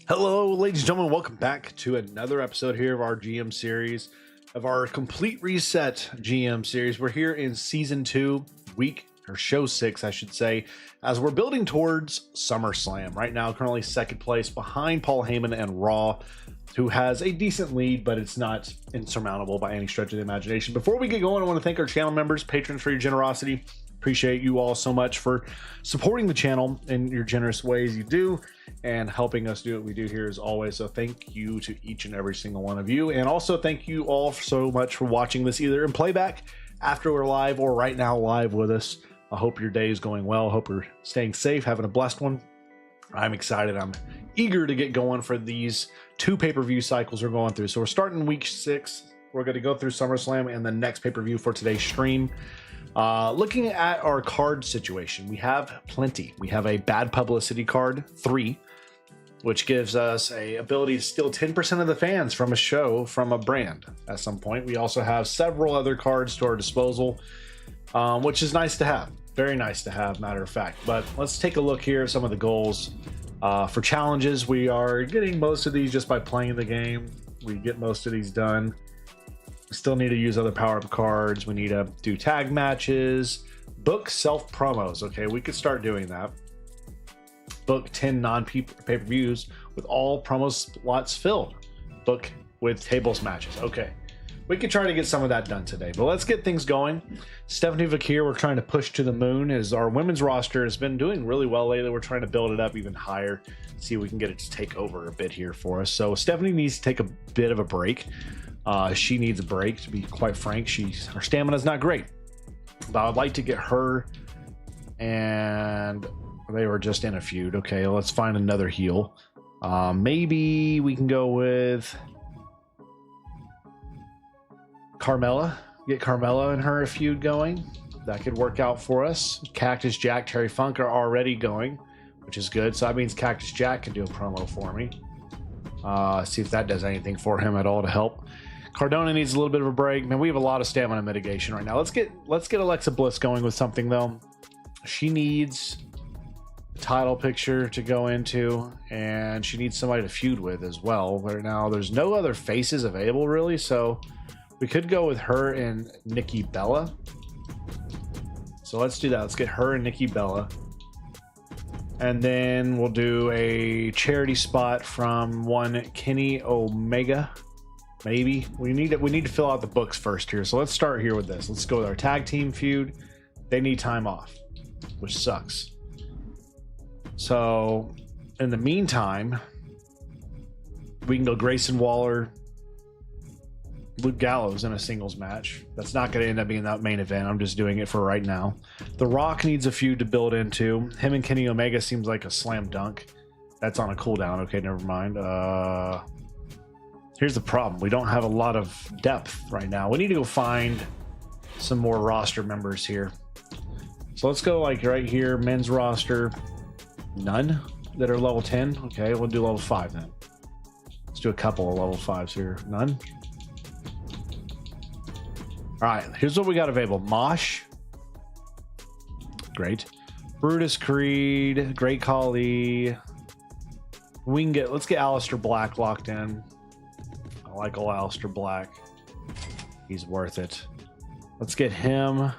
Hello, ladies and gentlemen. Welcome back to another episode here of our GM series, of our complete reset GM series. We're here in season 2, show 6, I should say, as we're building towards SummerSlam. Right now, currently second place behind Paul Heyman and Raw, who has a decent lead, but it's not insurmountable by any stretch of the imagination. Before we get going, I want to thank our channel members, patrons, for your generosity. Appreciate you all so much for supporting the channel in your generous ways you do and helping us do what we do here as always. So thank you to each and every single one of you. And also thank you all so much for watching this either in playback after we're live or right now live with us. I hope your day is going well. I hope you're staying safe, having a blessed one. I'm excited. I'm eager to get going for these 2 pay-per-view cycles we're going through. So we're starting week 6. We're going to go through SummerSlam and the next pay-per-view for today's stream. Looking at our card situation, we have plenty. We have a bad publicity card 3, which gives us a ability to steal 10% of the fans from a show, from a brand at some point. We also have several other cards to our disposal, which is nice to have. Very nice to have, matter of fact. But let's take a look here at some of the goals. For challenges, we are getting most of these just by playing the game. We get most of these done. We still need to use other power-up cards. We need to do tag matches, book self-promos. Okay, we could start doing that. Book 10 non-pay-per-views with all promo slots filled. Book with tables matches. Okay, we could try to get some of that done today, but let's get things going. Stephanie Vakir, we're trying to push to the moon, as our women's roster has been doing really well lately. We're trying to build it up even higher, see if we can get it to take over a bit here for us. So Stephanie needs to take a bit of a break. She needs a break, to be quite frank. Her stamina is not great, but I'd like to get her, and they were just in a feud. Okay, let's find another heel. Maybe we can go with Carmella. Get Carmella and her a feud going. That could work out for us. Cactus Jack, Terry Funk are already going, which is good. So that means Cactus Jack can do a promo for me. See if that does anything for him at all to help. Cardona needs a little bit of a break. Man, we have a lot of stamina mitigation right now. Let's get Alexa Bliss going with something though. She needs a title picture to go into, and she needs somebody to feud with as well. Right now, there's no other faces available really, so we could go with her and Nikki Bella. So let's do that. Let's get her and Nikki Bella. And then we'll do a charity spot from one Kenny Omega. Maybe we need to fill out the books first here. So let's start here with this. Let's go with our tag team feud. They need time off, which sucks. So in the meantime, we can go Grayson Waller, Luke Gallows in a singles match. That's not going to end up being that main event. I'm just doing it for right now. The Rock needs a feud to build into. Him and Kenny Omega seems like a slam dunk. That's on a cooldown. Okay, never mind. Here's the problem. We don't have a lot of depth right now. We need to go find some more roster members here. So let's go like right here, men's roster. None that are level 10. Okay, we'll do level 5 then. Let's do a couple of level 5s here. None. All right, here's what we got available. Mosh. Great. Brutus Creed. Great Khali. Let's get Aleister Black locked in. I like old Aleister Black. He's worth it. Let's get him.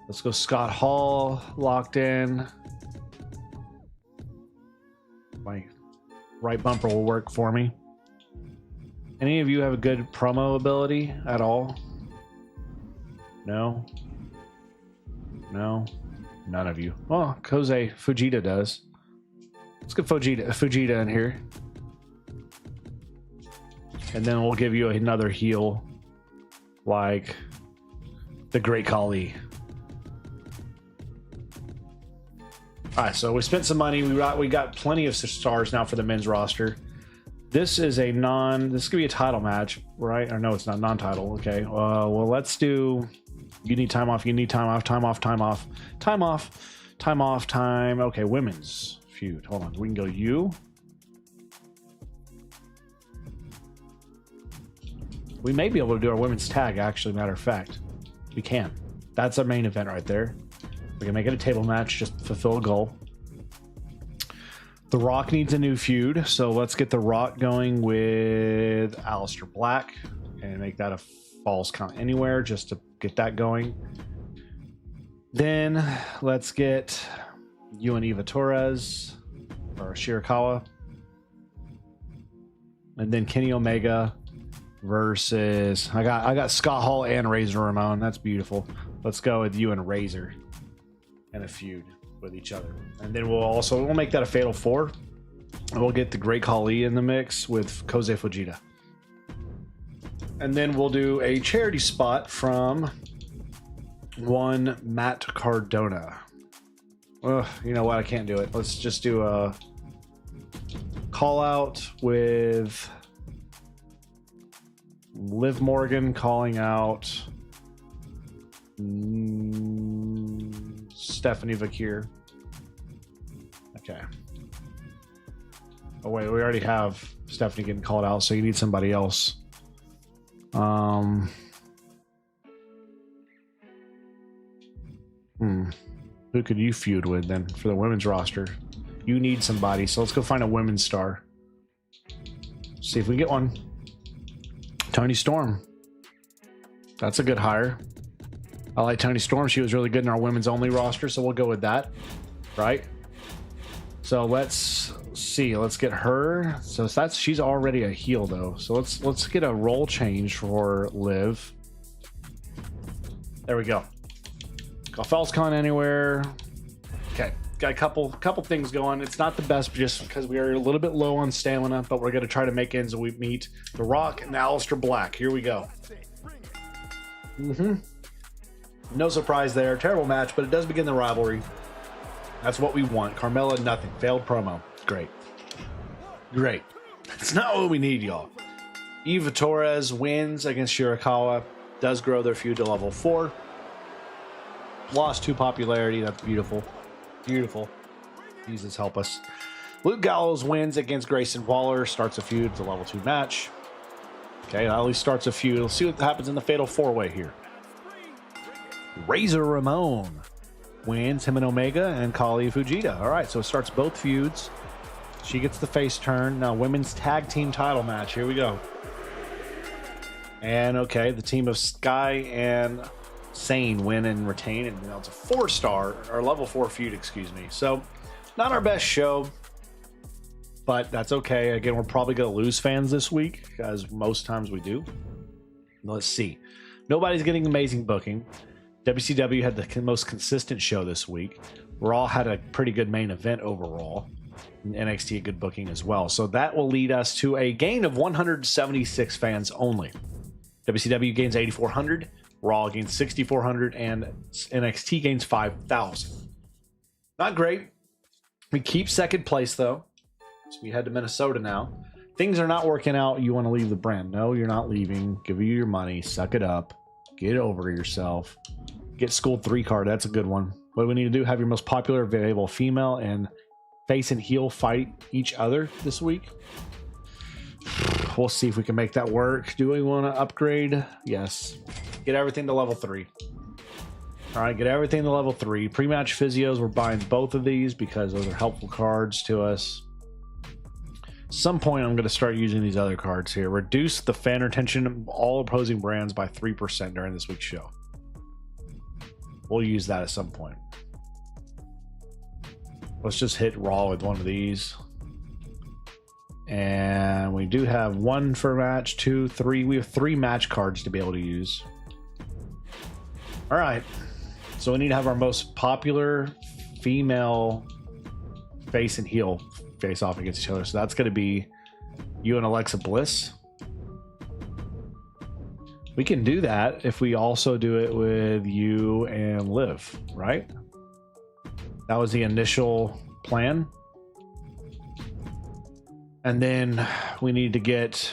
Let's go Scott Hall locked in. My right bumper will work for me. Any of you have a good promo ability at all? No? No? None of you. Oh, Kosei Fujita does. Let's get Fujita in here. And then we'll give you another heel like the Great Khali. All right, so we spent some money. We got plenty of stars now for the men's roster. This is this could be a title match, right? Or no, it's not non-title. Okay. Well, let's do. You need time off. You need time off. Time off. Time off. Time off. Time off. Time. Okay, women's feud. Hold on. We can go you. We may be able to do our women's tag, actually, matter of fact. We can. That's our main event right there. We can make it a table match, just fulfill a goal. The Rock needs a new feud, so let's get The Rock going with Aleister Black and make that a Falls Count Anywhere just to get that going. Then let's get you and Eva Torres or Shirakawa. And then Kenny Omega versus I got Scott Hall and Razor Ramon. That's beautiful. Let's go with you and Razor and a feud with each other. And then we'll make that a fatal 4. And we'll get the Great Khali in the mix with Kosei Fujita. And then we'll do a charity spot from one Matt Cardona. Ugh, you know what? I can't do it. Let's just do a call out with Liv Morgan calling out Stephanie Vakir. Okay. Oh wait, we already have Stephanie getting called out, so you need somebody else. Who could you feud with then for the women's roster? You need somebody, so let's go find a women's star. See if we get one. Toni Storm. That's a good hire. I like Toni Storm. She was really good in our women's only roster, so we'll go with that. Right? So let's see. Let's get her. So she's already a heel though. So let's get a role change for Liv. There we go. Got Falls Count Anywhere. Okay. Got a couple things going. It's not the best just because we are a little bit low on stamina, but we're going to try to make ends we meet. The Rock and Aleister Black. Here we go. No surprise there. Terrible match, but it does begin the rivalry. That's what we want. Carmella, nothing. Failed promo. Great. Great. It's not what we need, y'all. Eva Torres wins against Shirakawa. Does grow their feud to level 4. Lost 2 popularity. That's beautiful. Beautiful. Jesus help us. Luke Gallows wins against Grayson Waller. Starts a feud. It's a level 2 match. Okay, at least starts a feud. Let's see what happens in the Fatal 4-Way here. Razor Ramon wins him and Omega and Kali Fujita. All right, so it starts both feuds. She gets the face turn. Now, women's tag team title match. Here we go. And okay, the team of Sky and Sane win and retain, and it's a 4-star or level 4 feud, excuse me. So, not our best show, but that's okay. Again, we're probably going to lose fans this week, as most times we do. Let's see. Nobody's getting amazing booking. WCW had the most consistent show this week. Raw had a pretty good main event overall. And NXT a good booking as well. So that will lead us to a gain of 176 fans only. WCW gains 8,400. Raw gains 6,400. And NXT gains 5,000. Not great. We keep second place though. So we head to Minnesota now. Things are not working out. You want to leave the brand. No, you're not leaving. Give you your money. Suck it up. Get over yourself. Get Schooled 3 card. That's a good one. What do we need to do? Have your most popular available female and face and heel fight each other this week. We'll see if we can make that work. Do we want to upgrade? Yes. Get everything to level 3. All right, get everything to level 3. Pre-match physios, we're buying both of these because those are helpful cards to us. At some point, I'm going to start using these other cards here. Reduce the fan retention of all opposing brands by 3% during this week's show. We'll use that at some point. Let's just hit Raw with one of these. And we do have 1 for match, 2, 3. We have 3 match cards to be able to use. All right. So we need to have our most popular female face and heel face off against each other. So that's going to be you and Alexa Bliss. We can do that if we also do it with you and Liv, right? That was the initial plan. And then we need to get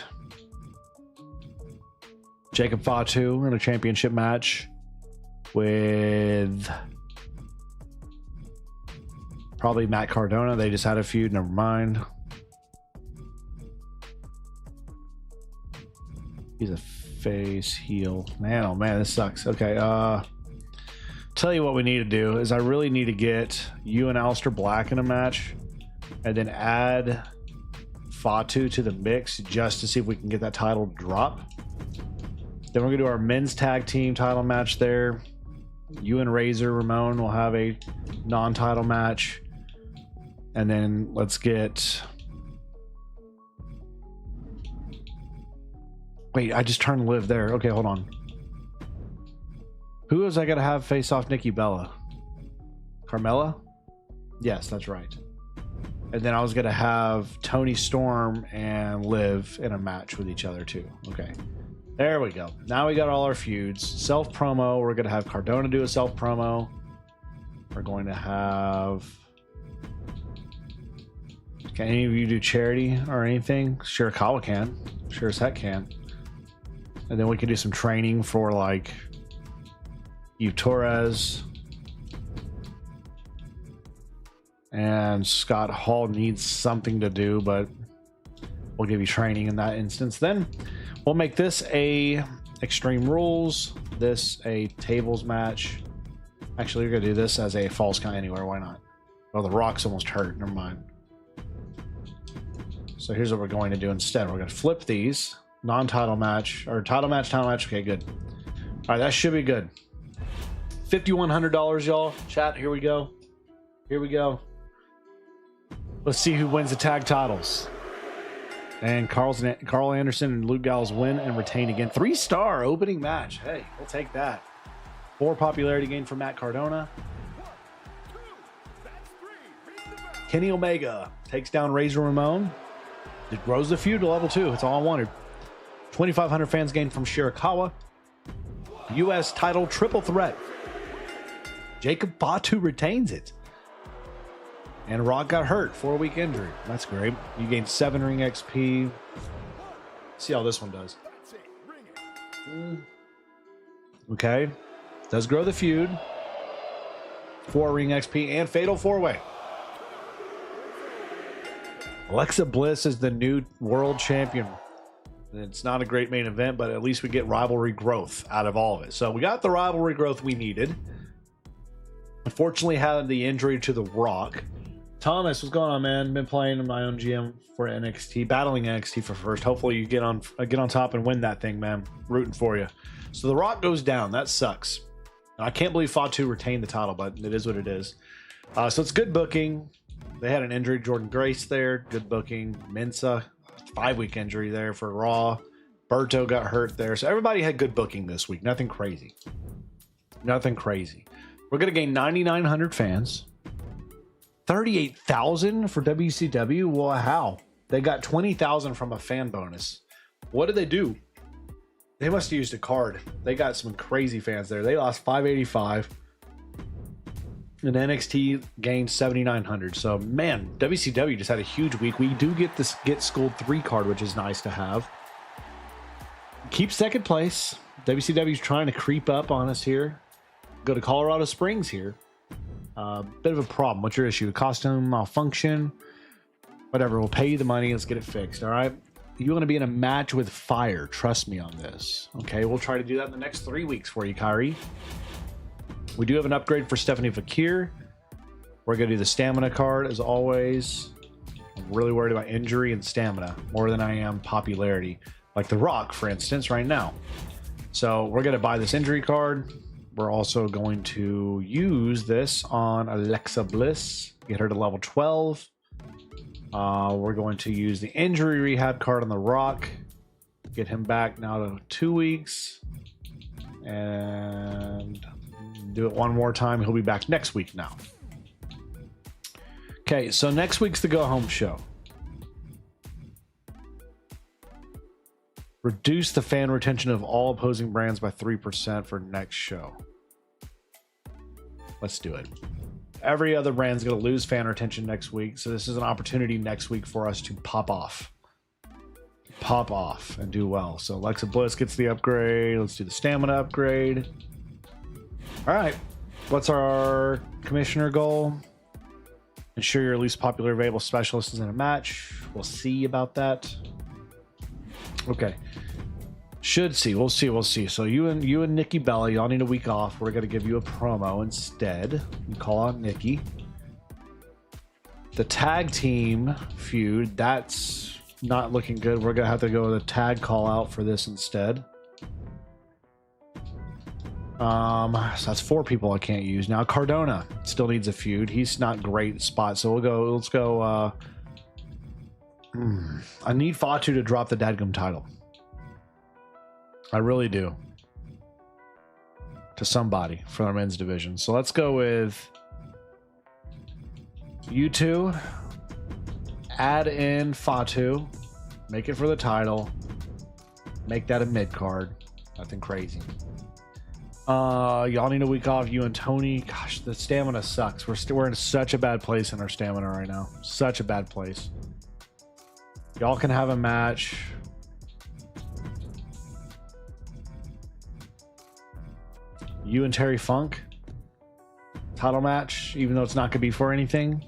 Jacob Fatu in a championship match with probably Matt Cardona. They just had a feud. Never mind. He's a face heel. Man, oh man, this sucks. Okay, tell you what we need to do is I really need to get you and Aleister Black in a match and then add Fatu to the mix just to see if we can get that title drop. Then we're gonna do our men's tag team title match there. You and Razor Ramon will have a non-title match. And then let's get... Wait, I just turned Liv there. Okay, hold on. Who is I gotta have face off Nikki Bella? Carmella? Yes, that's right. And then I was gonna have Tony Storm and Liv in a match with each other too. Okay. There we go. Now we got all our feuds. Self promo. We're going to have Cardona do a self promo. We're going to have... Can any of you do charity or anything? Shirakawa can. Sure as heck can. And then we can do some training for like Yu Torres. And Scott Hall needs something to do, but we'll give you training in that instance. Then we'll make this a Extreme Rules, this a tables match. Actually, we're gonna do this as a Falls Count Anywhere. Why not? Oh, the Rock's almost hurt. Never mind. So here's what we're going to do instead. We're gonna flip these non-title match or title match, title match. Okay, good. All right, that should be good. $5,100, y'all. Chat. Here we go. Here we go. Let's see who wins the tag titles. And Carl Anderson and Luke Gallows win and retain again. 3-star opening match. Hey, we'll take that. 4 popularity gain for Matt Cardona. Kenny Omega takes down Razor Ramon. It grows the feud to level 2. That's all I wanted. 2,500 fans gained from Shirakawa. U.S. title triple threat. Jacob Fatu retains it. And Rock got hurt, 4-week injury. That's great. You gained 7 ring XP. See how this one does. Okay. Does grow the feud. 4 ring XP and fatal 4-way. Alexa Bliss is the new world champion. It's not a great main event, but at least we get rivalry growth out of all of it. So we got the rivalry growth we needed. Unfortunately, had the injury to The Rock. Thomas, what's going on, man? Been playing in my own GM for NXT, battling NXT for first. Hopefully you get on top and win that thing, man. Rooting for you. So The Rock goes down. That sucks. And I can't believe Fatu retained the title, but it is what it is. So it's good booking. They had an injury, Jordan Grace there. Good booking. Mensa, 5-week injury there for Raw. Berto got hurt there. So everybody had good booking this week. Nothing crazy. Nothing crazy. We're going to gain 9,900 fans. 38,000 for WCW? Well, how? They got 20,000 from a fan bonus. What did they do? They must have used a card. They got some crazy fans there. They lost 585. And NXT gained 7,900. So, man, WCW just had a huge week. We do get this Get Schooled 3 card, which is nice to have. Keep second place. WCW's trying to creep up on us here. Go to Colorado Springs here. Bit of a problem. What's your issue? Costume malfunction? Whatever. We'll pay you the money. Let's get it fixed. All right. You want to be in a match with fire. Trust me on this. Okay. We'll try to do that in the next 3 weeks for you, Kyrie. We do have an upgrade for Stephanie Fakir. We're going to do the stamina card as always. I'm really worried about injury and stamina more than I am popularity. Like The Rock, for instance, right now. So we're going to buy this injury card. We're also going to use this on Alexa Bliss, get her to level 12. We're going to use the injury rehab card on The Rock, get him back now to 2 weeks, and do it one more time. He'll be back next week now. Okay, so next week's the go home show. Reduce the fan retention of all opposing brands by 3% for next show. Let's do it. Every other brand's going to lose fan retention next week, so this is an opportunity next week for us to pop off. Pop off and do well. So Alexa Bliss gets the upgrade. Let's do the stamina upgrade. All right. What's our commissioner goal? Ensure your least popular available specialist is in a match. We'll see about that. Okay. Should see. We'll see. So you and Nikki Bella, y'all need a week off. We're going to give you a promo instead. You call out Nikki. The tag team feud, that's not looking good. We're going to have to go with a tag call out for this instead. So that's 4 people I can't use. Now Cardona still needs a feud. He's not great spot. So let's go, I need Fatu to drop the Dadgum title. I really do. To somebody for our men's division. So let's go with you two. Add in Fatu. Make it for the title. Make that a mid card. Nothing crazy. Y'all need a week off. You and Tony. Gosh, the stamina sucks. We're in such a bad place in our stamina right now. Such a bad place. Y'all can have a match. You and Terry Funk. Title match, even though it's not going to be for anything.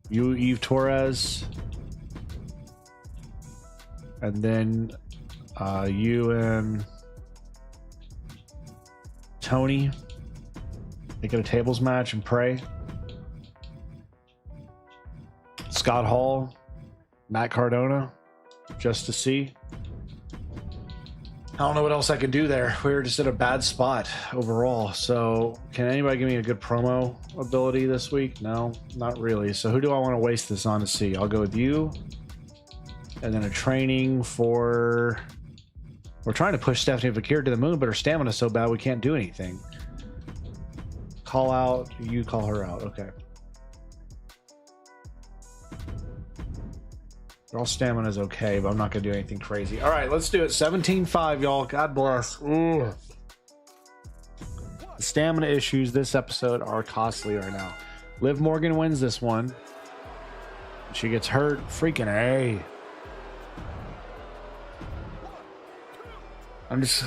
You, Eve Torres. And then you and Tony. Make it a tables match and pray. Scott Hall. Matt Cardona. Just to see. I don't know what else I can do there. We were just in a bad spot overall. So can anybody give me a good promo ability this week? No, not really. So who do I want to waste this on to see? I'll go with you. And then a training for... We're trying to push Stephanie Fakir to the moon, but her stamina's so bad we can't do anything. Call out. You call her out. Okay. All stamina is okay, but I'm not going to do anything crazy. All right, let's do it. 17-5, y'all. God bless. Ooh. The stamina issues this episode are costly right now. Liv Morgan wins this one. She gets hurt. Freaking A. I'm just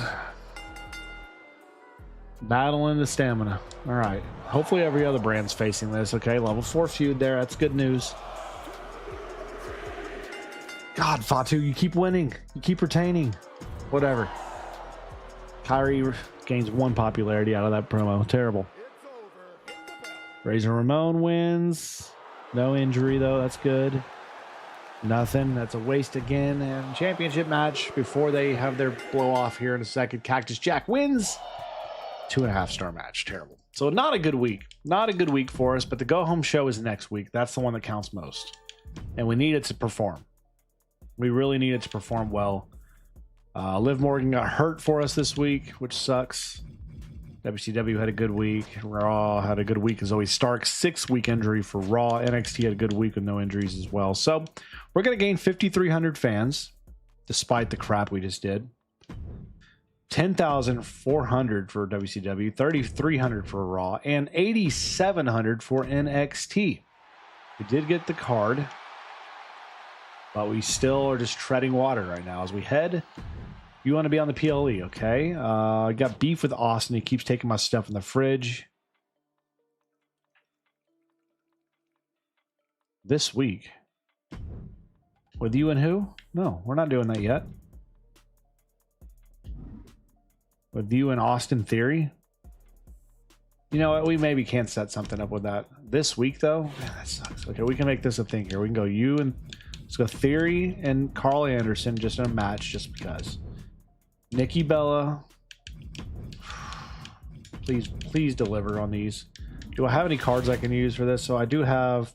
battling the stamina. All right. Hopefully every other brand's facing this. Okay, level 4 feud there. That's good news. God, Fatu, you keep winning. You keep retaining. Whatever. Kyrie gains 1 popularity out of that promo. Terrible. Razor Ramon wins. No injury, though. That's good. Nothing. That's a waste again. And championship match before they have their blow off here in a second. Cactus Jack wins. 2.5-star match. Terrible. So not a good week. Not a good week for us, but the go-home show is next week. That's the one that counts most. And we need it to perform. We really needed to perform well. Liv Morgan got hurt for us this week, which sucks. WCW had a good week. Raw had a good week as always. Stark, 6-week injury for Raw. NXT had a good week with no injuries as well. So we're going to gain 5,300 fans, despite the crap we just did. 10,400 for WCW, 3,300 for Raw, and 8,700 for NXT. We did get the card. But we still are just treading water right now as we head. You want to be on the PLE, okay? I got beef with Austin. He keeps taking my stuff in the fridge. This week. With you and who? No, we're not doing that yet. With you and Austin Theory? You know what? We maybe can't set something up with that. This week, though? Man, that sucks. Okay, we can make this a thing here. We can go you and... Let's go Theory and Carl Anderson just in a match just because. Nikki Bella. Please deliver on these. Do I have any cards I can use for this? So I do have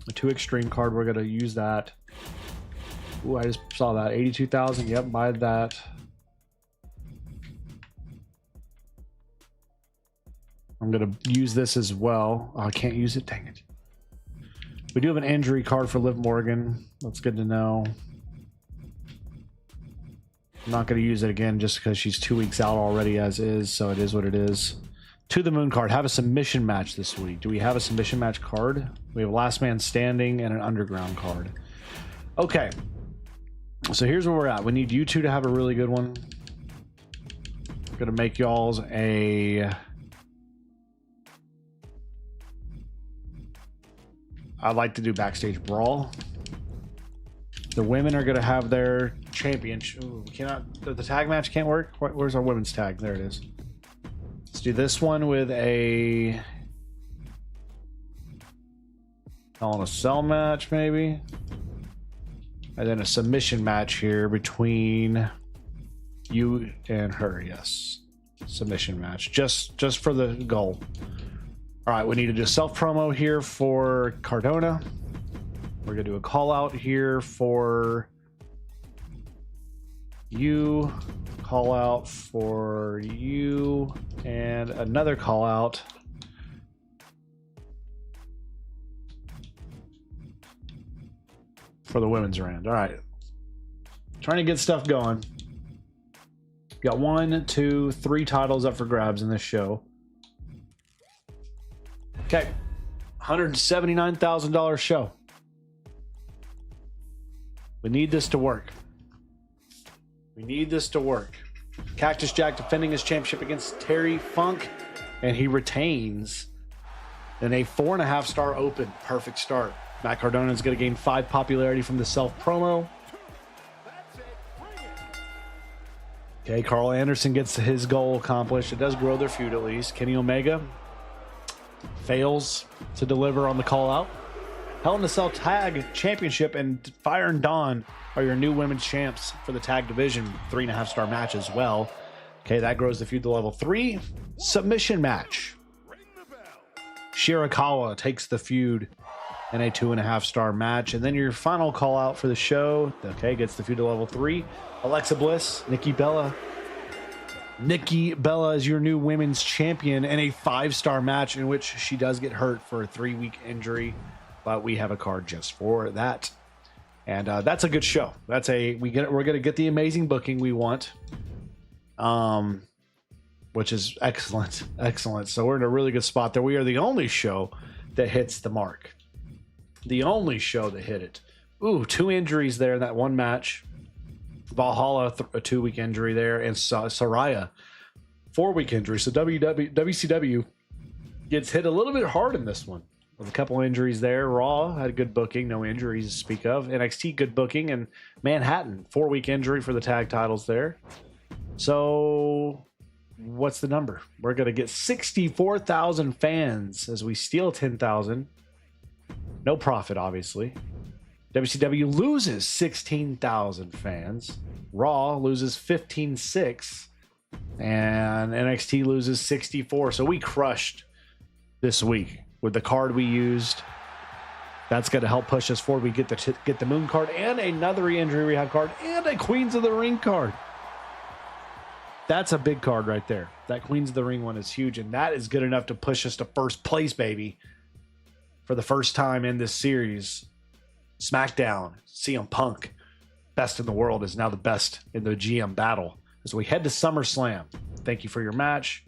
a 2 Extreme card. We're going to use that. Ooh, I just saw that. 82,000. Yep, buy that. I'm going to use this as well. Oh, I can't use it. Dang it. We do have an injury card for Liv Morgan. That's good to know. I'm not going to use it again just because she's 2 weeks out already as is, so it is what it is. To the Moon card. Have a submission match this week. Do we have a submission match card? We have Last Man Standing and an Underground card. Okay. So here's where we're at. We need you two to have a really good one. We're going to make y'all's a... I'd like to do Backstage Brawl. The women are going to have their championship. Ooh, we cannot. The tag match can't work. Where's our women's tag? There it is. do this one with a Hell in a Cell match, maybe, and then a submission match here between you and her. Yes, submission match, just for the goal. All right, we need to do a self promo here for Cardona. We're gonna do a call out here for you, call out for you, and another call out for the women's round. All right, trying to get stuff going. Got 1, 2, 3 titles up for grabs in this show. Okay, $179,000 show. We need this to work. We need this to work. Cactus Jack defending his championship against Terry Funk, and he retains in a 4.5-star open. Perfect start. Matt Cardona is going to gain 5 popularity from the self promo. Okay, Carl Anderson gets his goal accomplished. It does grow their feud at least. Kenny Omega fails to deliver on the call out. Hell in a Cell Tag Championship and Fire and Dawn are your new women's champs for the tag division. 3.5-star match as well. Okay, that grows the feud to level 3. Submission match. Shirakawa takes the feud in a 2.5-star match. And then your final call out for the show, okay, gets the feud to level 3. Alexa Bliss, Nikki Bella. Nikki Bella is your new women's champion in a 5-star match in which she does get hurt for a 3-week injury, but we have a card just for that. And that's a good show. That's we're going to get the amazing booking we want, which is excellent. Excellent. So we're in a really good spot there. We are the only show that hits the mark. The only show that hit it. Ooh, 2 injuries there in that one match. Valhalla, a 2-week injury there, and Saraya, 4-week injury. So WCW gets hit a little bit hard in this one with a couple injuries there. Raw had a good booking, no injuries to speak of. NXT, good booking, and Manhattan, 4-week injury for the tag titles there. So what's the number? We're going to get 64,000 fans as we steal 10,000. No profit, obviously. WCW loses 16,000 fans. Raw loses 15,600. And NXT loses 64. So we crushed this week with the card we used. That's going to help push us forward. We get the Moon card and another re-injury rehab card and a Queens of the Ring card. That's a big card right there. That Queens of the Ring one is huge, and that is good enough to push us to first place, baby. For the first time in this series, SmackDown, CM Punk, best in the world, is now the best in the GM battle. As we head to SummerSlam. Thank you for your match.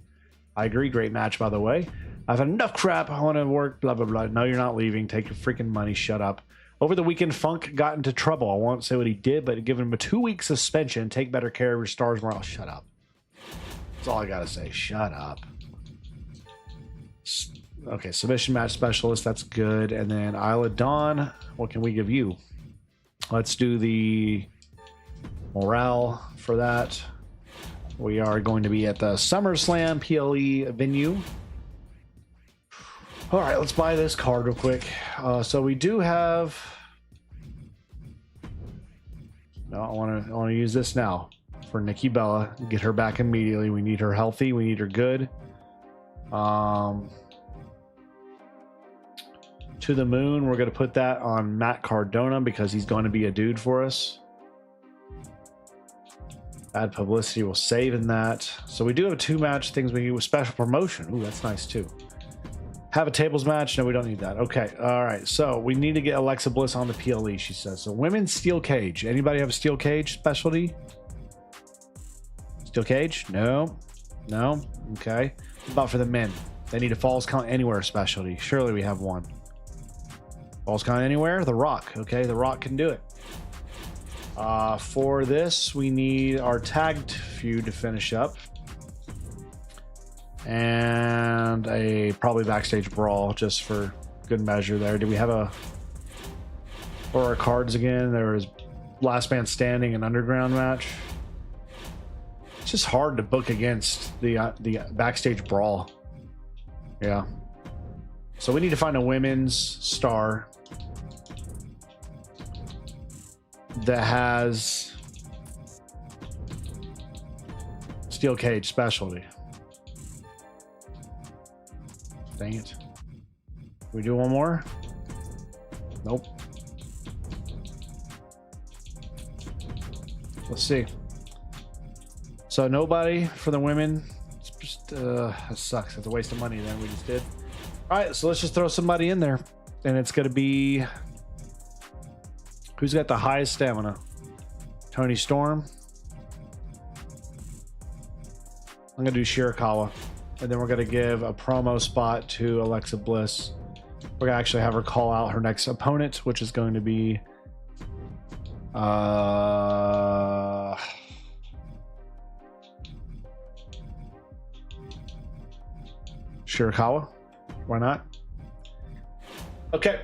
I agree. Great match, by the way. I've had enough crap. I want to work, blah, blah, blah. No, you're not leaving. Take your freaking money. Shut up. Over the weekend, Funk got into trouble. I won't say what he did, but given him a 2-week suspension. Take better care of your stars' morale. Shut up. That's all I got to say. Shut up. Okay, submission match specialist. That's good. And then Isla Dawn. What can we give you? Let's do the morale for that. We are going to be at the SummerSlam PLE venue. All right, let's buy this card real quick. So we do have. No, I want to use this now for Nikki Bella. Get her back immediately. We need her healthy. We need her good. To the Moon. We're going to put that on Matt Cardona because he's going to be a dude for us. Bad publicity will save in that. So we do have 2 match things we need with special promotion. Ooh, that's nice too. Have a tables match? No, we don't need that. Okay. All right. So we need to get Alexa Bliss on the PLE, she says. So women's steel cage. Anybody have a steel cage specialty? Steel cage? No. No. Okay. What about for the men? They need a Falls Count Anywhere specialty. Surely we have one. Falls Count Anywhere? The Rock. Okay. The Rock can do it. For this, we need our tagged feud to finish up. And a probably backstage brawl just for good measure there. Do we have a... What are our cards again? There was Last Man Standing and Underground match. Let's just hard to book against the backstage brawl. Yeah. So we need to find a women's star that has steel cage specialty. Dang it. Can we do one more? Nope. Let's see. So nobody for the women. It's just that sucks. It's a waste of money then we just did. All right, so let's just throw somebody in there, and it's gonna be who's got the highest stamina? Tony Storm. I'm gonna do Shirakawa, and then we're gonna give a promo spot to Alexa Bliss. We're gonna actually have her call out her next opponent, which is going to be Shirakawa. Why not? Okay.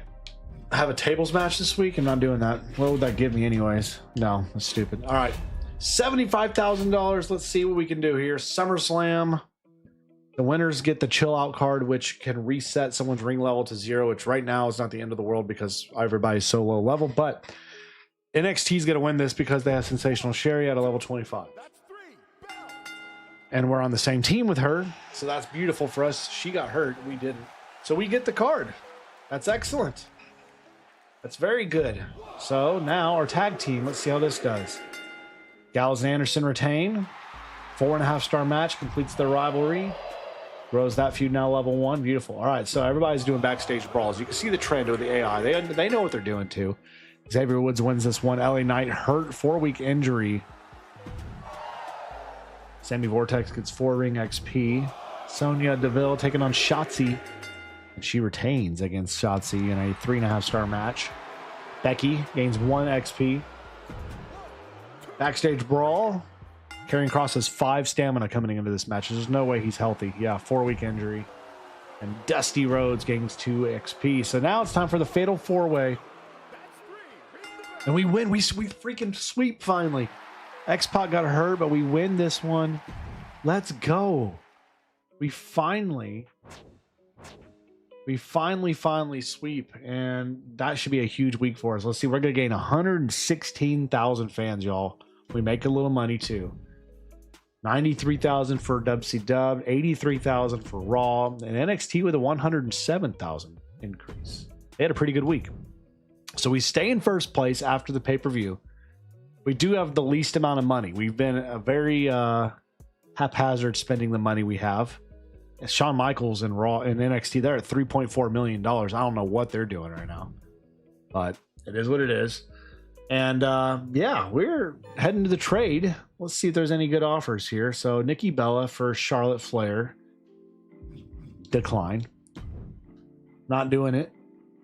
I have a tables match this week. I'm not doing that. What would that give me anyways? No, that's stupid. All right. $75,000. Let's see what we can do here. SummerSlam. The winners get the chill out card, which can reset someone's ring level to 0, which right now is not the end of the world because everybody's so low level. But NXT is going to win this because they have Sensational Sherry at a level 25. And we're on the same team with her. So that's beautiful for us. She got hurt. We didn't. So we get the card. That's excellent. That's very good. So now our tag team. Let's see how this does. Gallows and Anderson retain. 4.5-star match completes their rivalry. Grows that feud now level 1. Beautiful. All right. So everybody's doing backstage brawls. You can see the trend with the AI. They know what they're doing too. Xavier Woods wins this one. LA Knight hurt, 4-week injury. Sammy Vortex gets 4 ring XP. Sonya Deville taking on Shotzi. And she retains against Shotzi in a 3.5-star match. Becky gains 1 XP. Backstage brawl. Karrion Kross has 5 stamina coming into this match. There's no way he's healthy. Yeah, 4-week injury. And Dusty Rhodes gains 2 XP. So now it's time for the Fatal 4-Way. And we win. We freaking sweep finally. X-Pac got hurt, but we win this one. Let's go. We finally sweep, and that should be a huge week for us. Let's see. We're going to gain 116,000 fans, y'all. We make a little money, too. 93,000 for WCW, 83,000 for Raw, and NXT with a 107,000 increase. They had a pretty good week. So we stay in first place after the pay-per-view. We do have the least amount of money. We've been a very haphazard spending the money we have. Shawn Michaels and Raw and NXT, they're at $3.4 million. I don't know what they're doing right now, but it is what it is. And yeah, we're heading to the trade. Let's see if there's any good offers here. So Nikki Bella for Charlotte Flair. Decline. Not doing it.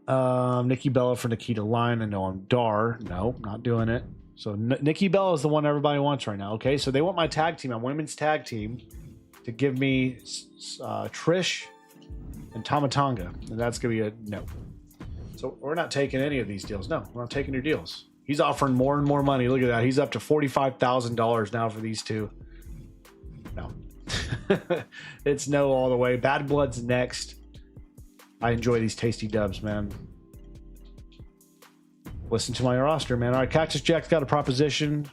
Nikki Bella for Nikita Lyons and Noam Dar. No, not doing it. So Nikki Bella is the one everybody wants right now. Okay, so they want my tag team, my women's tag team, to give me Trish and Tama Tonga, and that's gonna be a no. So we're not taking any of these deals. No, we're not taking your deals. He's offering more and more money. Look at that. He's up to $45,000 now for these two. No, it's no all the way. Bad Blood's next. I enjoy these tasty dubs, man. Listen to my roster, man. All right, Cactus Jack's got a proposition.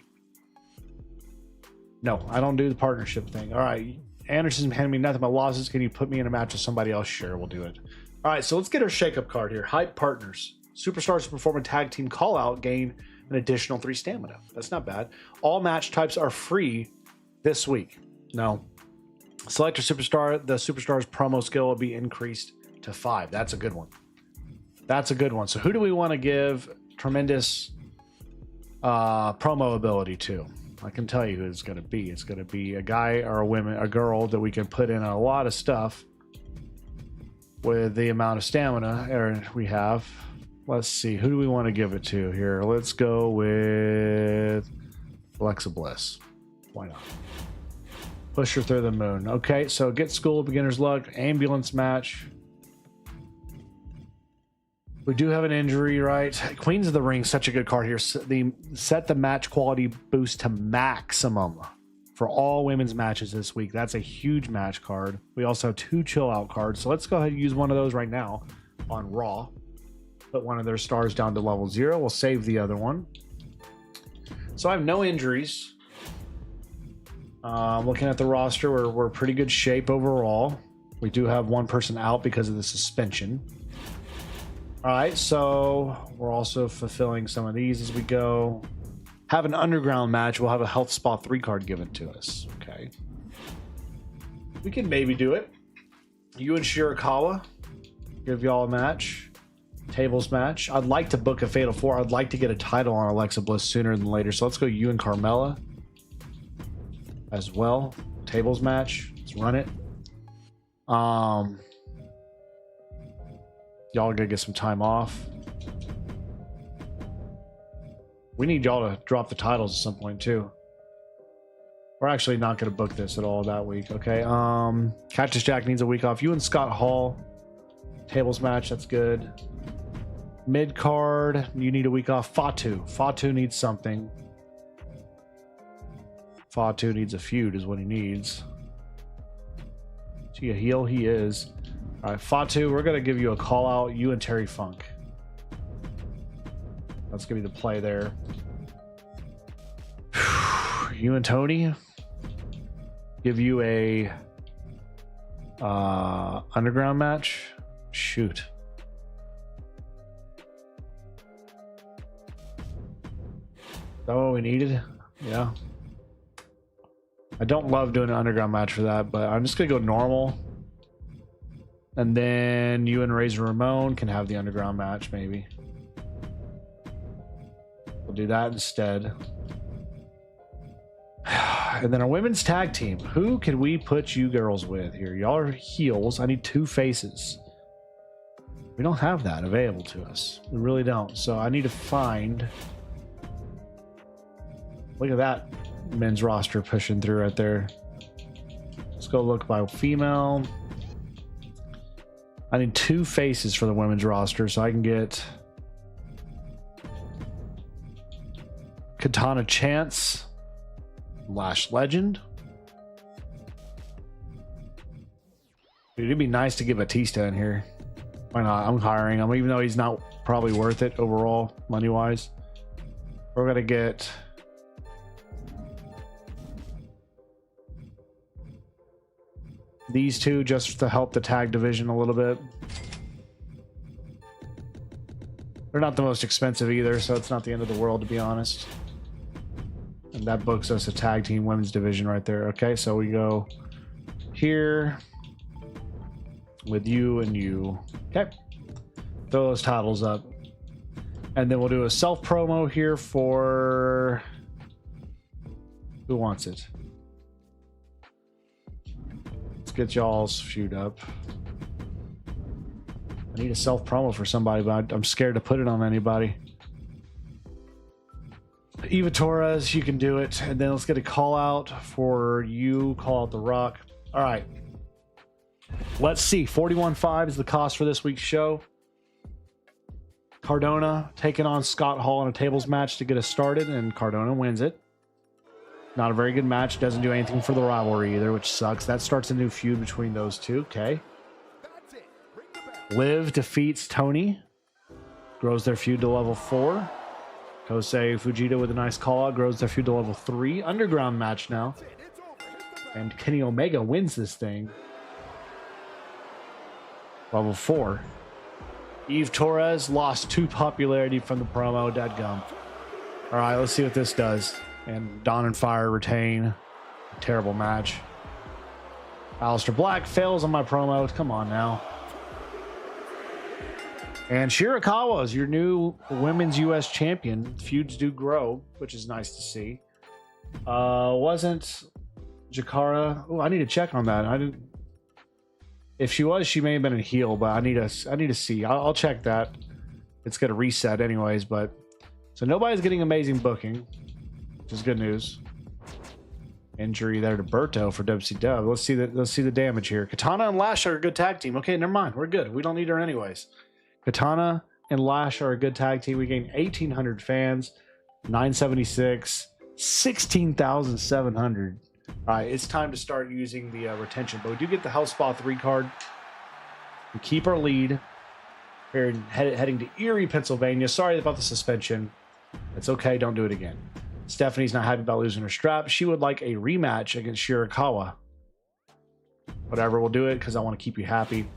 No, I don't do the partnership thing. All right, Anderson's handing me nothing but losses. Can you put me in a match with somebody else? Sure, we'll do it. All right, so let's get our shakeup card here. Hype Partners. Superstars who perform a tag team call-out gain an additional 3 stamina. That's not bad. All match types are free this week. No. Select a superstar. The superstar's promo skill will be increased to 5. That's a good one. That's a good one. So who do we want to give tremendous promo ability to? I can tell you who it's going to be. It's going to be a guy or a girl that we can put in a lot of stuff with the amount of stamina we have. Let's see. Who do we want to give it to here? Let's go with Alexa Bliss. Why not? Push her through the moon. Okay, so get school, beginner's luck, ambulance match. We do have an injury, right? Queens of the Ring, such a good card here. Set the match quality boost to maximum. for all women's matches this week. That's a huge match card. We also have 2 chill out cards. So let's go ahead and use one of those right now on Raw. Put one of their stars down to level 0. We'll save the other one. So I have no injuries. Looking at the roster, we're pretty good shape overall. We do have one person out because of the suspension. All right, so we're also fulfilling some of these as we go. Have an underground match. We'll have a health spot 3 card given to us. Okay. We can maybe do it. You and Shirakawa. Give y'all a match. Tables match. I'd like to book a Fatal 4. I'd like to get a title on Alexa Bliss sooner than later. So let's go you and Carmella as well. Tables match. Let's run it. Y'all are gonna get some time off. We need y'all to drop the titles at some point too. We're actually not gonna book this at all that week. Okay. Cactus Jack needs a week off. You and Scott Hall. Tables match. That's good. Mid card. You need a week off. Fatu needs something. Fatu needs a feud is what he needs. Is he a heel? He is. All right, Fatu, we're going to give you a call out. You and Terry Funk. That's going to be the play there. You and Tony. Give you a underground match. Shoot. Is that what we needed? Yeah. I don't love doing an underground match for that, but I'm just going to go normal. And then you and Razor Ramon can have the underground match, maybe. We'll do that instead. And then our women's tag team. Who can we put you girls with here? Y'all are heels. I need 2 faces. We don't have that available to us. We really don't. So I need to find... Look at that men's roster pushing through right there. Let's go look by female. I need 2 faces for the women's roster so I can get Katana Chance, Lash Legend. Dude, it'd be nice to get Batista in here. Why not? I'm hiring him, even though he's not probably worth it overall, money-wise. We're going to get... these 2 just to help the tag division a little bit. They're not the most expensive either, so it's not the end of the world, to be honest. And that books us a tag team women's division right there. Okay, so we go here with you and you. Okay. Throw those titles up. And then we'll do a self promo here for... Who wants it? Get y'all's feud up. I need a self promo for somebody, but I'm scared to put it on anybody. Eva Torres, you can do it. And then let's get a call out for you. Call out The Rock. All right. Let's see. 41.5 is the cost for this week's show. Cardona taking on Scott Hall in a tables match to get us started, and Cardona wins it. Not a very good match. Doesn't do anything for the rivalry either, which sucks. That starts a new feud between those 2. Okay. Liv defeats Tony. Grows their feud to level 4. Kosei Fujita with a nice call out. Grows their feud to level 3. Underground match now. And Kenny Omega wins this thing. Level 4. Eve Torres lost 2 popularity from the promo. Dadgum. All right, let's see what this does. And Dawn and Fire retain. Terrible match. Aleister Black fails on my promo. Come on now. And Shirakawa is your new women's U.S. champion. Feuds do grow, which is nice to see. Wasn't Jakara? Oh, I need to check on that. I didn't. If she was, she may have been a heel, but I need to see. I'll check that. It's gonna reset anyways, but so nobody's getting amazing booking, which is good news. Injury there to Berto for WCW. Let's see the damage here. Katana and Lash are a good tag team. Okay, never mind. We're good. We don't need her anyways. Katana and Lash are a good tag team. We gained 1,800 fans, 976, 16,700. All right, it's time to start using the retention, but we do get the House Spa 3 card. We keep our lead. We're heading to Erie, Pennsylvania. Sorry about the suspension. It's okay. Don't do it again. Stephanie's not happy about losing her strap. She would like a rematch against Shirakawa. Whatever, we'll do it because I want to keep you happy.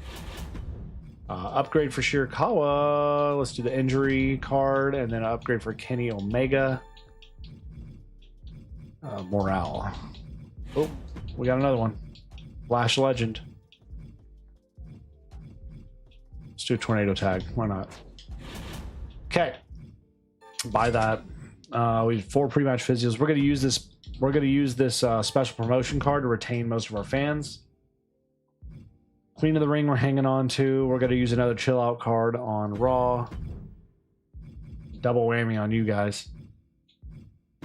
Upgrade for Shirakawa. Let's do the injury card and then upgrade for Kenny Omega. Morale. Oh, we got another one. Flash Legend. Let's do a tornado tag. Why not? Okay. Buy that. We have 4 pre-match physios. We're going to use this. We're going to use this special promotion card to retain most of our fans. Queen of the Ring we're hanging on to. We're going to use another chill out card on Raw. Double whammy on you guys.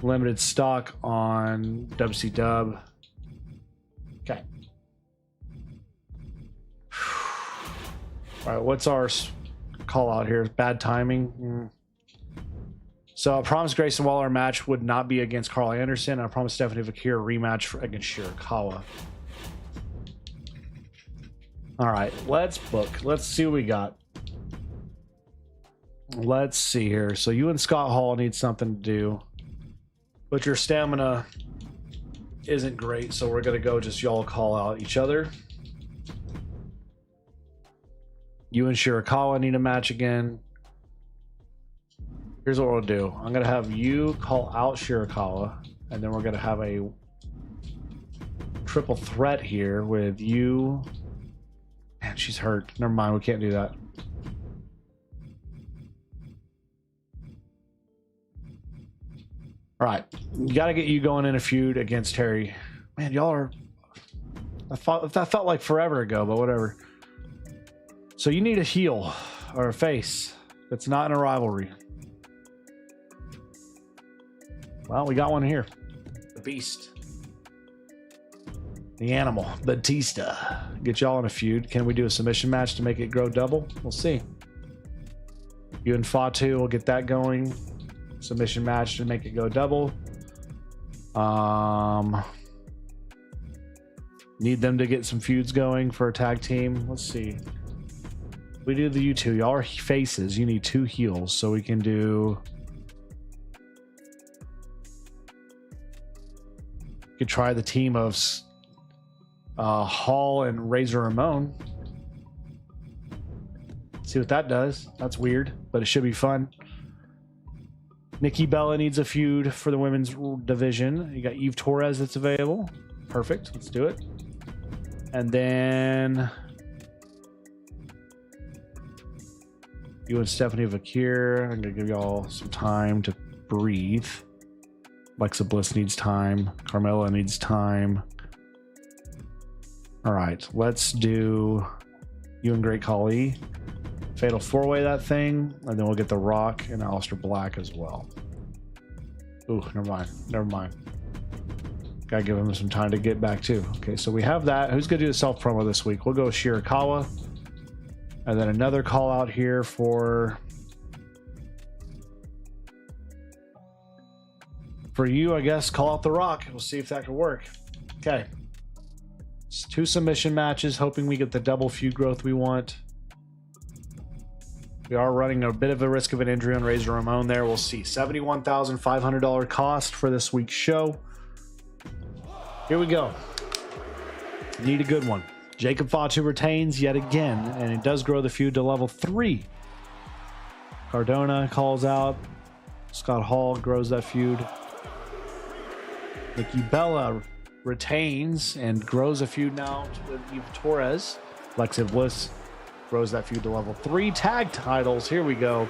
Limited stock on WCW. Okay. All right, what's our call out here? Bad timing. So I promised Grayson Waller a match would not be against Carl Anderson. I promised Stephanie Vakir a rematch against Shirakawa. All right, let's book. Let's see what we got. Let's see here. So you and Scott Hall need something to do, but your stamina isn't great, so we're going to go just y'all call out each other. You and Shirakawa need a match again. Here's what we'll do. I'm going to have you call out Shirakawa, and then we're going to have a triple threat here with you. Man, she's hurt. Never mind, we can't do that. All right, you got to get you going in a feud against Terry. Man, y'all are... that felt like forever ago, but whatever. So you need a heel or a face that's not in a rivalry. Well, we got one here. The Beast. The Animal. Batista. Get y'all in a feud. Can we do a submission match to make it grow double? We'll see. You and Fatu will get that going. Submission match to make it go double. Need them to get some feuds going for a tag team. Let's see. We do the you two. Y'all are faces. You need 2 heels. So we can do... We could try the team of Hall and Razor Ramon. See what that does. That's weird, but it should be fun. Nikki Bella needs a feud for the women's division. You got Eve Torres that's available. Perfect. Let's do it. And then you and Stephanie Vakir. I'm going to give y'all some time to breathe. Alexa Bliss needs time. Carmella needs time. All right, let's do you and Great Khali. Fatal 4-way that thing, and then we'll get The Rock and Aleister Black as well. Ooh, never mind. Never mind. Gotta give him some time to get back too. Okay, so we have that. Who's gonna do the self promo this week? We'll go with Shirakawa, and then another call out here for you, I guess. Call out The Rock. We'll see if that can work. Okay. It's 2 submission matches, hoping we get the double feud growth we want. We are running a bit of a risk of an injury on Razor Ramon there. We'll see. $71,500 cost for this week's show. Here we go. Need a good one. Jacob Fatu retains yet again, and it does grow the feud to level 3. Cardona calls out. Scott Hall grows that feud. Nikki Bella retains and grows a feud now with Eve Torres. Alexa Bliss grows that feud to level 3. Tag titles, here we go.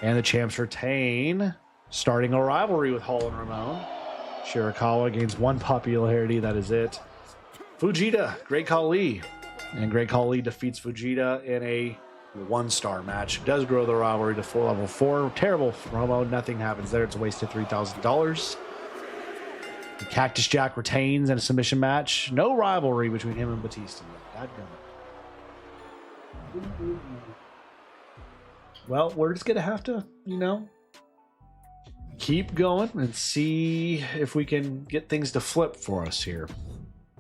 And the champs retain, starting a rivalry with Hall and Ramon. Shirakawa gains 1 popularity, that is it. Fujita, Great Khali. And Great Khali defeats Fujita in a 1-star match. Does grow the rivalry to level 4. Terrible promo, nothing happens there. It's a wasted $3,000. Cactus Jack retains in a submission match. No rivalry between him and Batista. Well, we're just gonna have to, keep going and see if we can get things to flip for us here.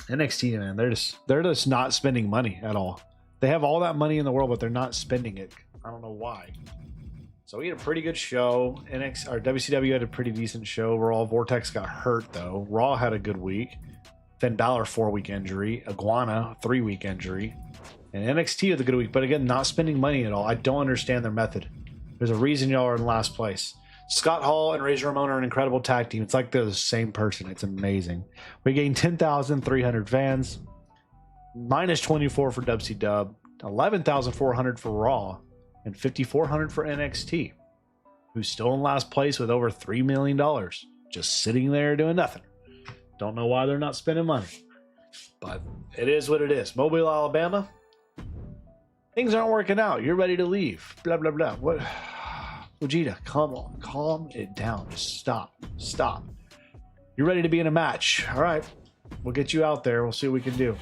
NXT, man, they're just not spending money at all. They have all that money in the world, but they're not spending it. I don't know why. So we had a pretty good show. WCW had a pretty decent show overall. Vortex got hurt though. Raw had a good week. Finn Balor 4-week injury. Iguana 3-week injury. And NXT had a good week, but again, not spending money at all. I don't understand their method. There's a reason y'all are in last place. Scott Hall and Razor Ramon are an incredible tag team. It's like they're the same person. It's amazing. We gained 10,300 fans. Minus 24 for WCW. 11,400 for Raw. And 5,400 for NXT. Who's still in last place with over $3 million. Just sitting there doing nothing. Don't know why they're not spending money. But it is what it is. Mobile, Alabama. Things aren't working out. You're ready to leave. Blah, blah, blah. What? Vegeta, come on. Calm it down. Just stop. Stop. You're ready to be in a match. All right. We'll get you out there. We'll see what we can do.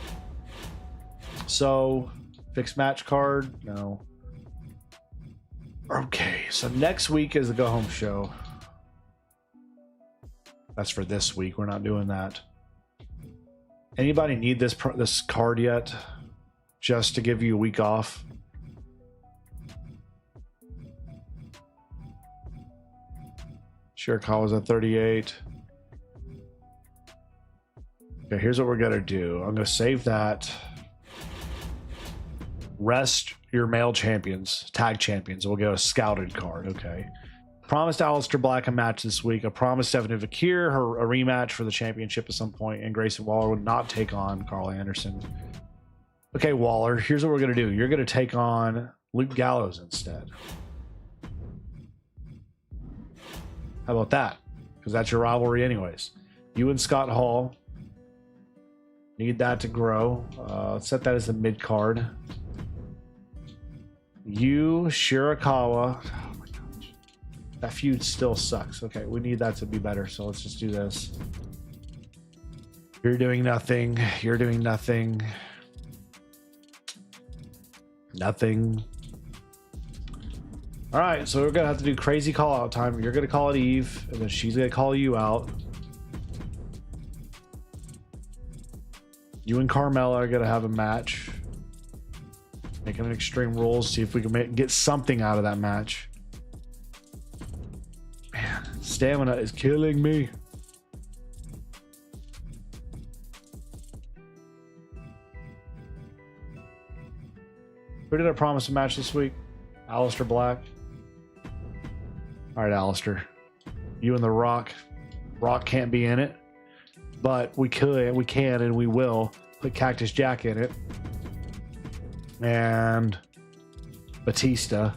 So, fixed match card? No. Okay. So, next week is the go-home show. That's for this week. We're not doing that. Anybody need this card yet? Just to give you a week off? Shirakawa's at 38. Okay, here's what we're going to do. I'm going to save that. Rest your male champions, tag champions. We'll get a scouted card. Okay. Promised Aleister Black a match this week. I promised Stephanie Vakir a rematch for the championship at some point, and Grayson Waller would not take on Carl Anderson. Okay, Waller, here's what we're going to do. You're going to take on Luke Gallows instead. How about that? Because that's your rivalry anyways. You and Scott Hall need that to grow. Let's set that as the mid card. You, Shirakawa. Oh my gosh. That feud still sucks. Okay, we need that to be better. So let's just do this. You're doing nothing. You're doing nothing. Nothing. All right, so we're gonna have to do crazy call out time. You're gonna call it Eve, and then she's gonna call you out. You and Carmella are gonna have a match. Making an Extreme Rules, see if we can get something out of that match. Man, stamina is killing me. Who did I promise a match this week? Aleister Black. All right, Aleister. You and The Rock. Rock can't be in it, but we can, and we will put Cactus Jack in it. And Batista.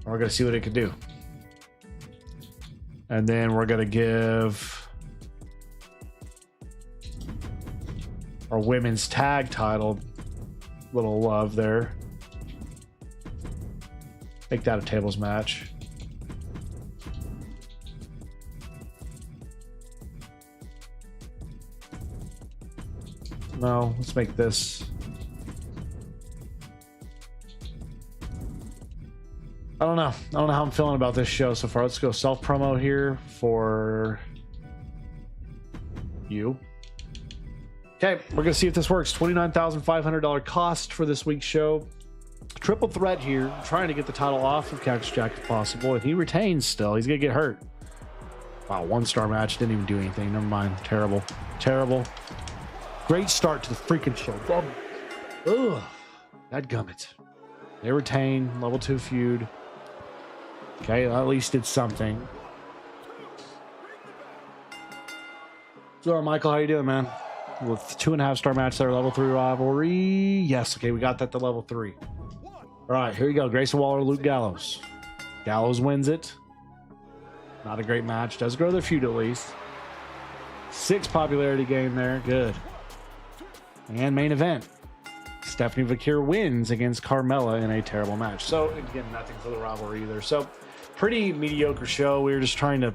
We're going to see what it can do. And then we're going to give our women's tag title a little love there. Make that a tables match. No, let's make this. I don't know how I'm feeling about this show so far. Let's go self promo here for you. Okay, we're gonna see if this works. $29,500 cost for this week's show. Triple threat here, trying to get the title off of Cactus Jack if possible. If he retains still, he's gonna get hurt. Wow, 1-star match, didn't even do anything. Never mind. Terrible. Terrible. Great start to the freaking show. Ugh. Dadgummit. They retain. Level 2 feud. Okay, at least did something. So, Michael, how you doing, man? With 2.5-star match there, level 3 rivalry. Yes, okay, we got that to level 3. All right, here you go. Grayson Waller, Luke Gallows. Gallows wins it. Not a great match. Does grow their feud at least. 6 popularity gain there. Good. And main event. Stephanie Vakir wins against Carmella in a terrible match. So, again, nothing for the rivalry either. So, pretty mediocre show. We were just trying to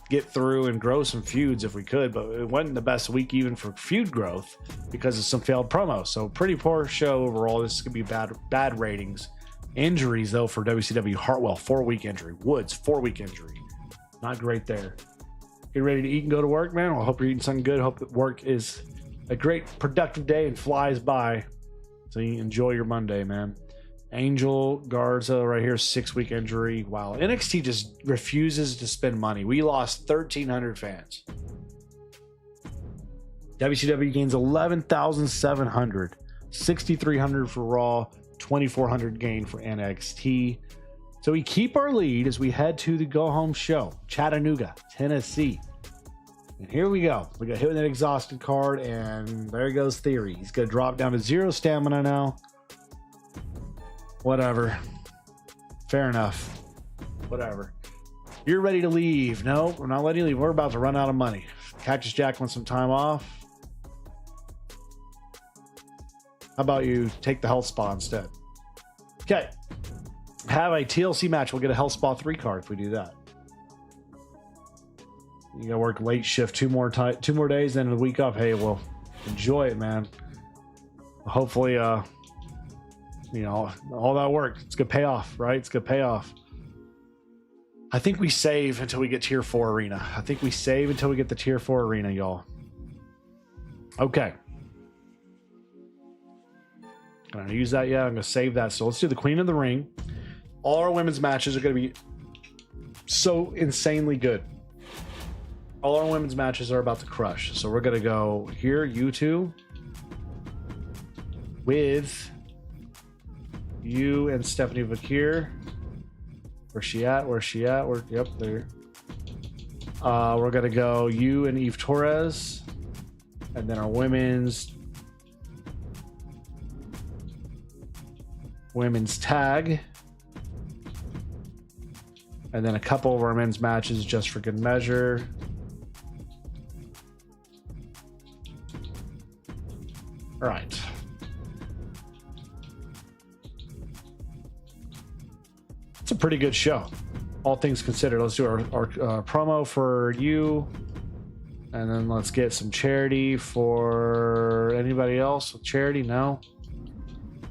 get through and grow some feuds if we could, but it wasn't the best week even for feud growth because of some failed promos. So, pretty poor show overall. This is going to be bad ratings. Injuries, though, for WCW. Hartwell, 4-week injury. Woods, 4-week injury. Not great there. Get ready to eat and go to work, man. Well, I hope you're eating something good. Hope that work is a great productive day and flies by. So you enjoy your Monday, man. Angel Garza right here, 6-week injury. Wow. NXT just refuses to spend money. We lost 1,300 fans. WCW gains 11,700. 6,300 for Raw. 2,400 gain for NXT. So we keep our lead as we head to the go-home show. Chattanooga, Tennessee. And here we go. We got hit with an exhausted card, and there goes Theory. He's going to drop down to 0 stamina now. Whatever. Fair enough. Whatever. You're ready to leave. No, we're not letting you leave. We're about to run out of money. Cactus Jack wants some time off. How about you take the health spa instead? Okay. Have a TLC match. We'll get a health spa 3 card if we do that. You gotta work late shift 2 more days, then a week off. Hey, well, enjoy it, man. Hopefully, you know, all that work, it's gonna pay off, right? It's gonna pay off. I think we save until we get tier 4 arena. I think we save until we get the tier 4 arena, y'all. Okay. I'm gonna use that. Yeah, I'm gonna save that. So let's do the Queen of the Ring. All our women's matches are gonna be so insanely good. All our women's matches are about to crush. So we're gonna go here, you two, with you and Stephanie Vakir. Where's she at? Where's she at? Yep, there. We're gonna go you and Eve Torres, and then our women's tag, and then a couple of our men's matches just for good measure. All right. It's a pretty good show, all things considered. Let's do our promo for you, and then let's get some charity for anybody else with charity. No.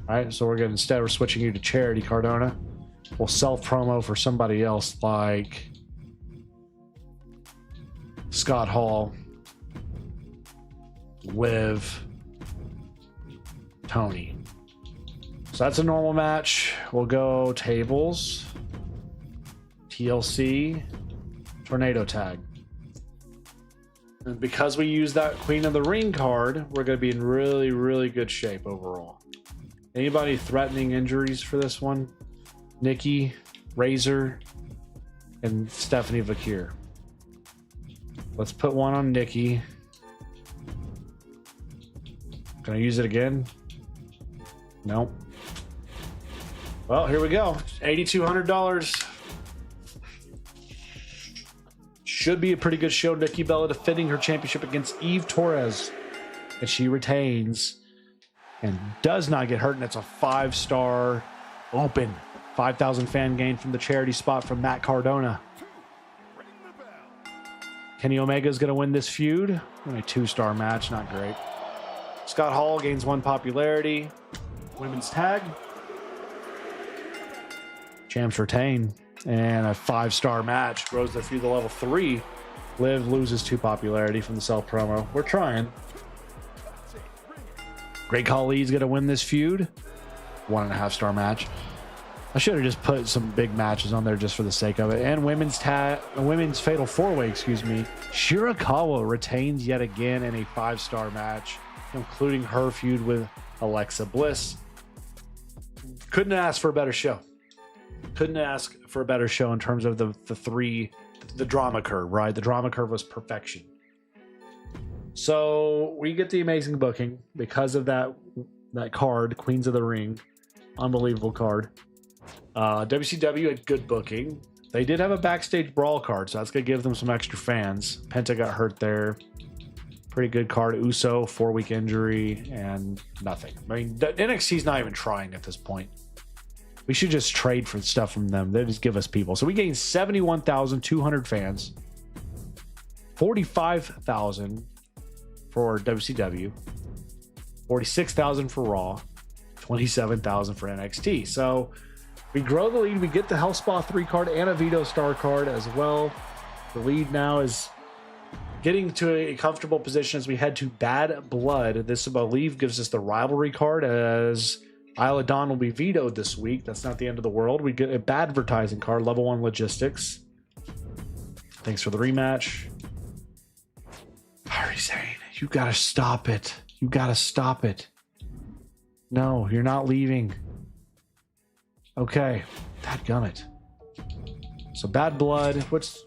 All right, so we're switching you to charity, Cardona. We'll self promo for somebody else like Scott Hall, Liv, Tony. So that's a normal match. We'll go tables, TLC, tornado tag. And because we use that Queen of the Ring card, we're going to be in really, really good shape overall. Anybody threatening injuries for this one? Nikki, Razor, and Stephanie Vakir. Let's put one on Nikki. Can I use it again? Nope. Well, here we go. $8,200. Should be a pretty good show. Nikki Bella defending her championship against Eve Torres. And she retains and does not get hurt. And it's a 5-star open. 5,000 fan gain from the charity spot from Matt Cardona. Kenny Omega is going to win this feud. Only a 2-star match. Not great. Scott Hall gains 1 popularity. Women's tag. Champs retain. And a 5-star match. Grows the feud to level 3. Liv loses 2 popularity from the self promo. We're trying. Great Khali's going to win this feud. 1.5-star match. I should have just put some big matches on there just for the sake of it. And women's fatal 4-way, Shirakawa retains yet again in a 5-star match, including her feud with Alexa Bliss. Couldn't ask for a better show. Couldn't ask for a better show in terms of the drama curve, right? The drama curve was perfection. So we get the amazing booking because of that card, Queens of the Ring. Unbelievable card. WCW had good booking. They did have a backstage brawl card, so that's going to give them some extra fans. Penta got hurt there. Pretty good card. Uso, 4-week injury, and nothing. I mean, NXT's not even trying at this point. We should just trade for stuff from them. They just give us people. So we gained 71,200 fans. 45,000 for WCW. 46,000 for Raw. 27,000 for NXT. So we grow the lead. We get the Health Spa 3 card and a Veto Star card as well. The lead now is getting to a comfortable position as we head to Bad Blood. This, I believe, gives us the rivalry card, as Isla Dawn will be vetoed this week. That's not the end of the world. We get a bad advertising card, level 1 logistics. Thanks for the rematch. Ari Zane, you gotta stop it. You gotta stop it. No, you're not leaving. Okay, dadgummit. So Bad Blood, let's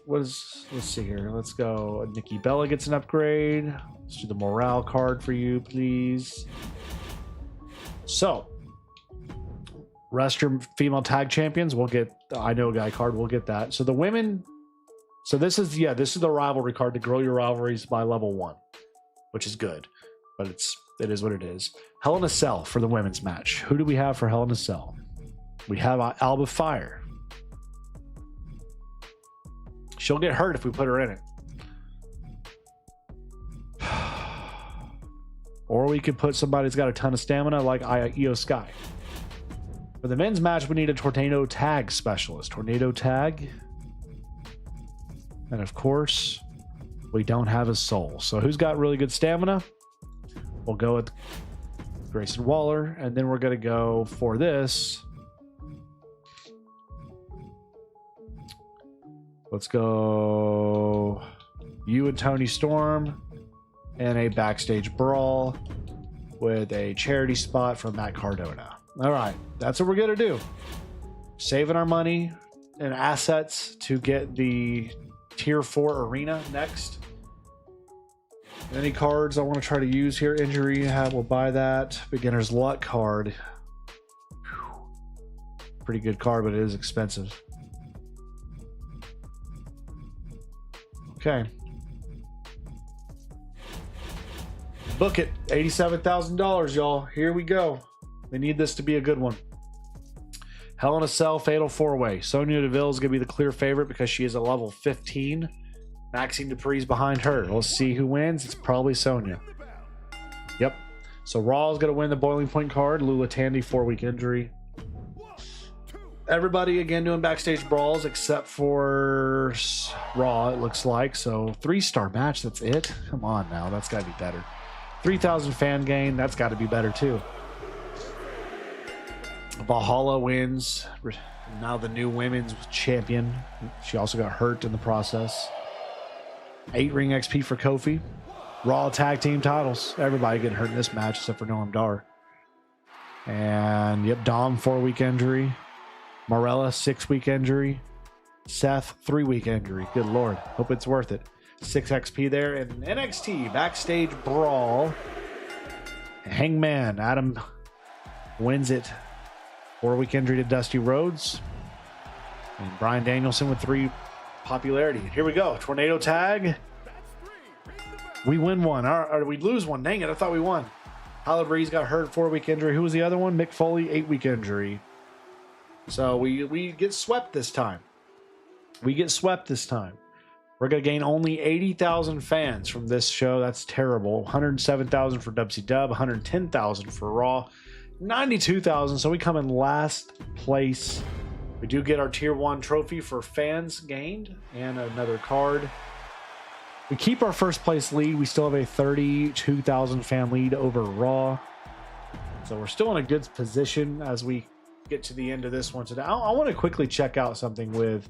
see here. Let's go. Nikki Bella gets an upgrade. Let's do the morale card for you, please. So, rest your female tag champions. We'll get the I Know a Guy card. We'll get that. So the women. So this is the rivalry card to grow your rivalries by level 1, which is good, but it is what it is. Hell in a Cell for the women's match. Who do we have for Hell in a Cell? We have Alba Fire. She'll get hurt if we put her in it. Or we could put somebody who's got a ton of stamina like Io Sky. For the men's match, we need a Tornado Tag specialist. Tornado Tag. And of course, we don't have a soul. So who's got really good stamina? We'll go with Grayson Waller. And then we're going to go for this. Let's go you and Tony Storm and a backstage brawl with a charity spot from Matt Cardona. All right, that's what we're going to do. Saving our money and assets to get the Tier 4 arena next. Any cards I want to try to use here? Injury, we'll buy that. Beginner's Luck card. Whew. Pretty good card, but it is expensive. Okay. Book it. $87,000, y'all. Here we go. We need this to be a good one. Hell in a Cell, Fatal 4-Way. Sonya Deville is going to be the clear favorite because she is a level 15. Maxine Dupree's behind her. Let's see who wins. It's probably Sonya. Yep. So Raw is going to win the Boiling Point card. Lula Tandy, 4-week injury. Everybody again doing backstage brawls except for Raw, it looks like. So 3-star match, that's it. Come on now, that's got to be better. 3,000 fan gain, that's got to be better too. Valhalla wins. Now the new women's champion. She also got hurt in the process. 8 ring XP for Kofi. Raw tag team titles. Everybody getting hurt in this match except for Noam Dar. And yep, Dom 4-week injury. Morella 6-week injury. Seth 3-week injury. Good Lord. Hope it's worth it. 6 XP there. And NXT backstage brawl. Hangman Adam wins it. 4-week injury to Dusty Rhodes. And Bryan Danielson with 3 popularity. Here we go. Tornado Tag. We win one. Or we lose one. Dang it. I thought we won. Tyler Breeze got hurt. 4-week injury. Who was the other one? Mick Foley, 8-week injury. So we get swept this time. We get swept this time. We're going to gain only 80,000 fans from this show. That's terrible. 107,000 for WCW. 110,000 for Raw. 92,000. So we come in last place. We do get our Tier 1 trophy for fans gained and another card. We keep our first place lead. We still have a 32,000 fan lead over Raw. So we're still in a good position as we get to the end of this one today. I want to quickly check out something with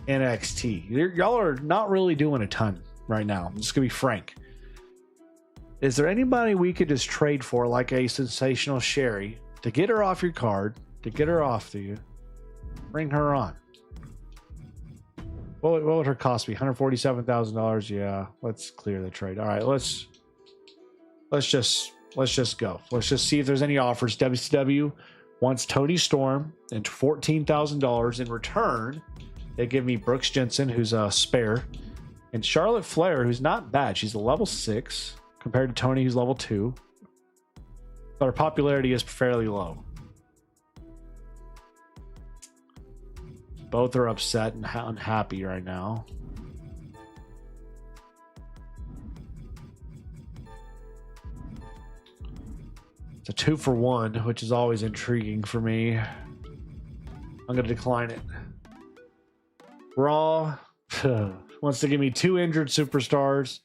NXT. Y'all are not really doing a ton right now. I'm just going to be frank. Is there anybody we could just trade for, like a Sensational Sherry, to get her off your card, to get her off to you, bring her on? What would her cost be? $147,000. Yeah, let's clear the trade. All right, let's just go. Let's just see if there's any offers. WCW wants Tony Storm and $14,000 in return. They give me Brooks Jensen, who's a spare, and Charlotte Flair, who's not bad. She's a level 6 compared to Tony, who's level 2. But her popularity is fairly low. Both are upset and unhappy right now. It's a 2-for-1, which is always intriguing for me. I'm going to decline it. Raw. wants to give me 2 injured superstars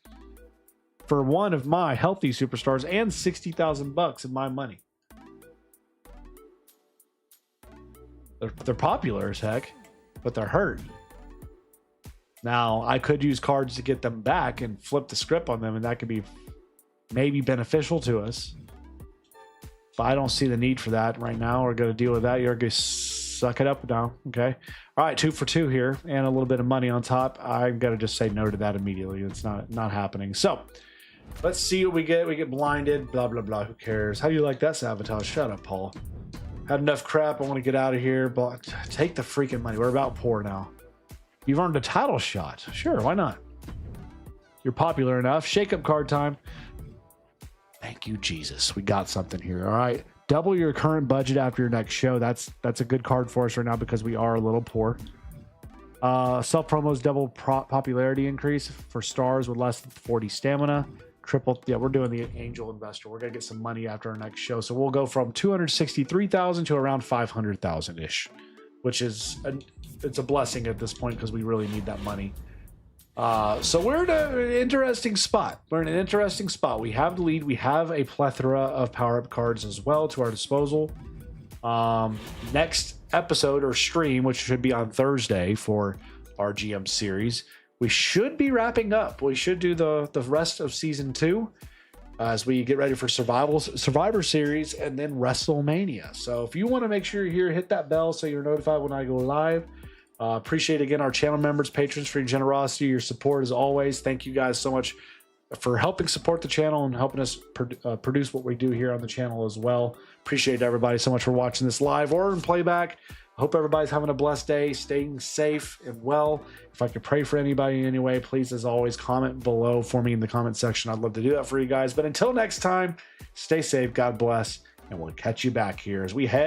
for one of my healthy superstars and $60,000 of my money. They're popular as heck, but they're hurt. Now, I could use cards to get them back and flip the script on them, and that could be maybe beneficial to us. But I don't see the need for that right now. We're going to deal with that. You're going to suck it up now. Okay. All right. 2 for 2 here and a little bit of money on top. I'm going to just say no to that immediately. It's not happening. So let's see what we get. We get blinded. Blah, blah, blah. Who cares? How do you like that, Sabotage? Shut up, Paul. Had enough crap. I want to get out of here. But take the freaking money. We're about poor now. You've earned a title shot. Sure. Why not? You're popular enough. Shake up card time. Thank you, Jesus. We got something here. All right. Double your current budget after your next show. That's a good card for us right now because we are a little poor. Self promos double popularity increase for stars with less than 40 stamina. Triple. Yeah, we're doing the Angel Investor. We're going to get some money after our next show. So we'll go from 263,000 to around 500,000 ish, which is it's a blessing at this point because we really need that money. So we're in an interesting spot. We have the lead. We have a plethora of power-up cards as well to our disposal. Next episode or stream, which should be on Thursday for our GM series, we should be wrapping up. We should do the rest of season 2 as we get ready for Survivor Series and then WrestleMania. So if you want to make sure you're here, hit that bell so you're notified when I go live. Appreciate again our channel members, patrons for your generosity, your support as always. Thank you guys so much for helping support the channel and helping us produce what we do here on the channel as well. Appreciate everybody so much for watching this live or in playback. I hope everybody's having a blessed day, staying safe and well. If I could pray for anybody in any way, please, as always, comment below for me in the comment section. I'd love to do that for you guys. But until next time, stay safe, God bless, and we'll catch you back here as we head